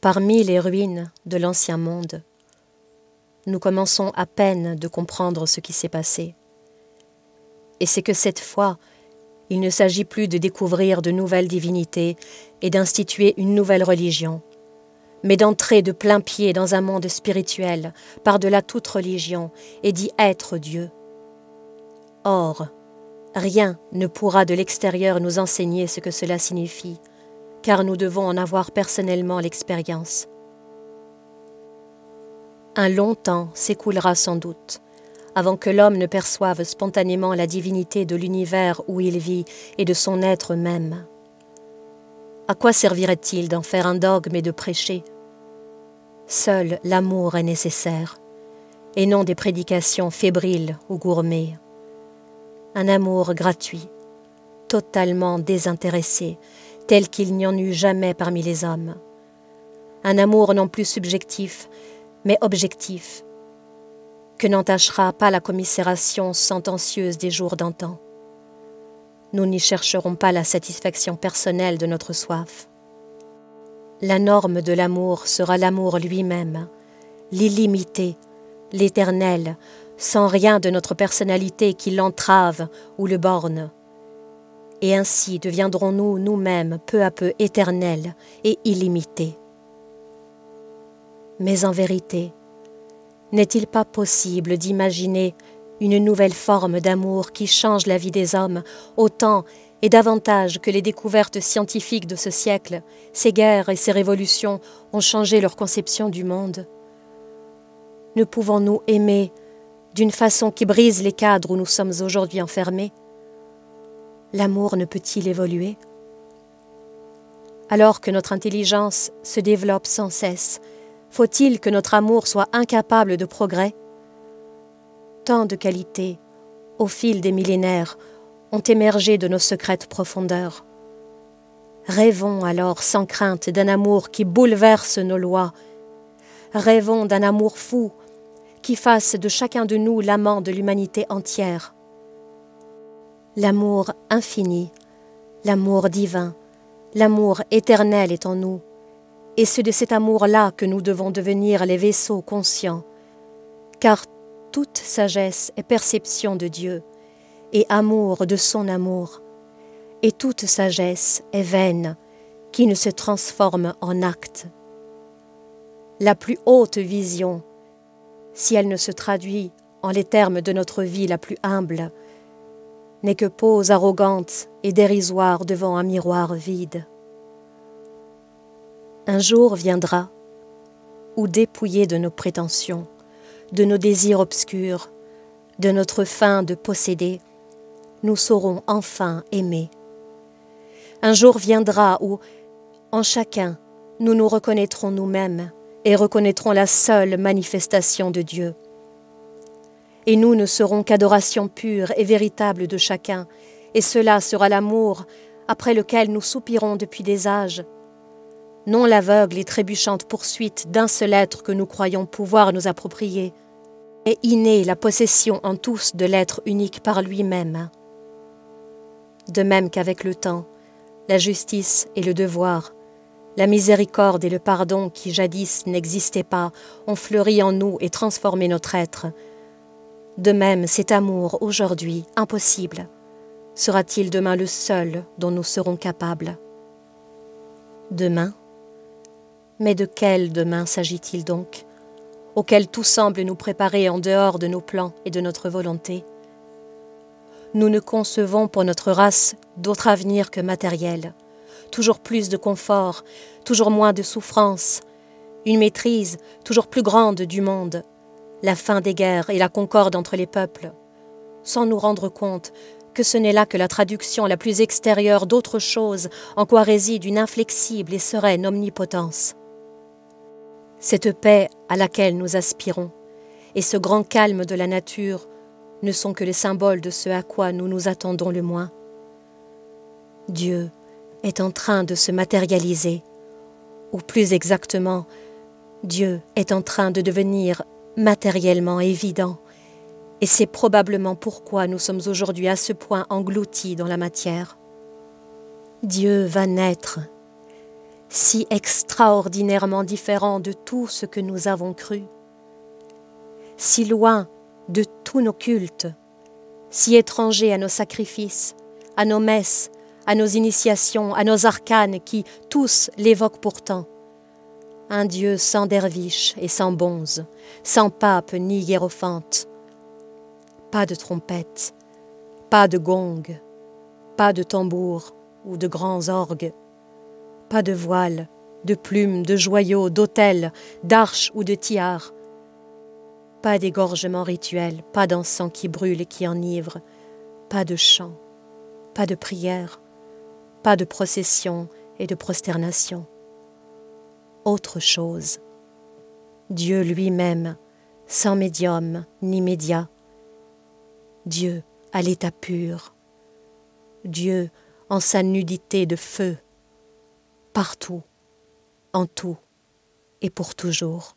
Parmi les ruines de l'ancien monde, nous commençons à peine de comprendre ce qui s'est passé. Et c'est que cette fois, il ne s'agit plus de découvrir de nouvelles divinités et d'instituer une nouvelle religion, mais d'entrer de plein pied dans un monde spirituel, par-delà toute religion, et d'y être Dieu. Or, rien ne pourra de l'extérieur nous enseigner ce que cela signifie, car nous devons en avoir personnellement l'expérience. Un long temps s'écoulera sans doute, avant que l'homme ne perçoive spontanément la divinité de l'univers où il vit et de son être même. À quoi servirait-il d'en faire un dogme et de prêcher? Seul l'amour est nécessaire, et non des prédications fébriles ou gourmées. Un amour gratuit, totalement désintéressé, tel qu'il n'y en eut jamais parmi les hommes. Un amour non plus subjectif, mais objectif, que n'entachera pas la commisération sentencieuse des jours d'antan. Nous n'y chercherons pas la satisfaction personnelle de notre soif. La norme de l'amour sera l'amour lui-même, l'illimité, l'éternel, sans rien de notre personnalité qui l'entrave ou le borne. Et ainsi deviendrons-nous nous-mêmes peu à peu éternels et illimités. Mais en vérité, n'est-il pas possible d'imaginer une nouvelle forme d'amour qui change la vie des hommes autant et davantage que les découvertes scientifiques de ce siècle, ces guerres et ces révolutions ont changé leur conception du monde? Ne pouvons-nous aimer d'une façon qui brise les cadres où nous sommes aujourd'hui enfermés? L'amour ne peut-il évoluer? Alors que notre intelligence se développe sans cesse, faut-il que notre amour soit incapable de progrès? Tant de qualités, au fil des millénaires, ont émergé de nos secrètes profondeurs. Rêvons alors sans crainte d'un amour qui bouleverse nos lois. Rêvons d'un amour fou qui fasse de chacun de nous l'amant de l'humanité entière. L'amour infini, l'amour divin, l'amour éternel est en nous, et c'est de cet amour-là que nous devons devenir les vaisseaux conscients, car toute sagesse est perception de Dieu, et amour de son amour, et toute sagesse est vaine, qui ne se transforme en acte. La plus haute vision, si elle ne se traduit en les termes de notre vie la plus humble, n'est que pose arrogante et dérisoire devant un miroir vide. Un jour viendra où, dépouillés de nos prétentions, de nos désirs obscurs, de notre faim de posséder, nous saurons enfin aimer. Un jour viendra où, en chacun, nous nous reconnaîtrons nous-mêmes et reconnaîtrons la seule manifestation de Dieu. Et nous ne serons qu'adoration pure et véritable de chacun, et cela sera l'amour après lequel nous soupirons depuis des âges, non l'aveugle et trébuchante poursuite d'un seul être que nous croyons pouvoir nous approprier, mais innée la possession en tous de l'être unique par lui-même. De même qu'avec le temps, la justice et le devoir, la miséricorde et le pardon qui jadis n'existaient pas, ont fleuri en nous et transformé notre être. De même, cet amour, aujourd'hui impossible, sera-t-il demain le seul dont nous serons capables? Demain? Mais de quel demain s'agit-il donc, auquel tout semble nous préparer en dehors de nos plans et de notre volonté? Nous ne concevons pour notre race d'autre avenir que matériel, toujours plus de confort, toujours moins de souffrance, une maîtrise toujours plus grande du monde, la fin des guerres et la concorde entre les peuples, sans nous rendre compte que ce n'est là que la traduction la plus extérieure d'autre chose en quoi réside une inflexible et sereine omnipotence. Cette paix à laquelle nous aspirons et ce grand calme de la nature ne sont que les symboles de ce à quoi nous nous attendons le moins. Dieu est en train de se matérialiser, ou plus exactement, Dieu est en train de devenir matériellement évident, et c'est probablement pourquoi nous sommes aujourd'hui à ce point engloutis dans la matière. Dieu va naître. si extraordinairement différent de tout ce que nous avons cru, si loin de tous nos cultes, si étranger à nos sacrifices, à nos messes, à nos initiations, à nos arcanes qui, tous, l'évoquent pourtant. Un Dieu sans derviche et sans bonze, sans pape ni hiérophante. Pas de trompette, pas de gong, pas de tambour ou de grands orgues, pas de voile, de plumes, de joyaux, d'autels, d'arches ou de tiares, pas d'égorgement rituel, pas d'encens qui brûle et qui enivre, pas de chant, pas de prière, pas de procession et de prosternation. Autre chose, Dieu lui-même, sans médium ni média, Dieu à l'état pur, Dieu en sa nudité de feu, partout, en tout et pour toujours.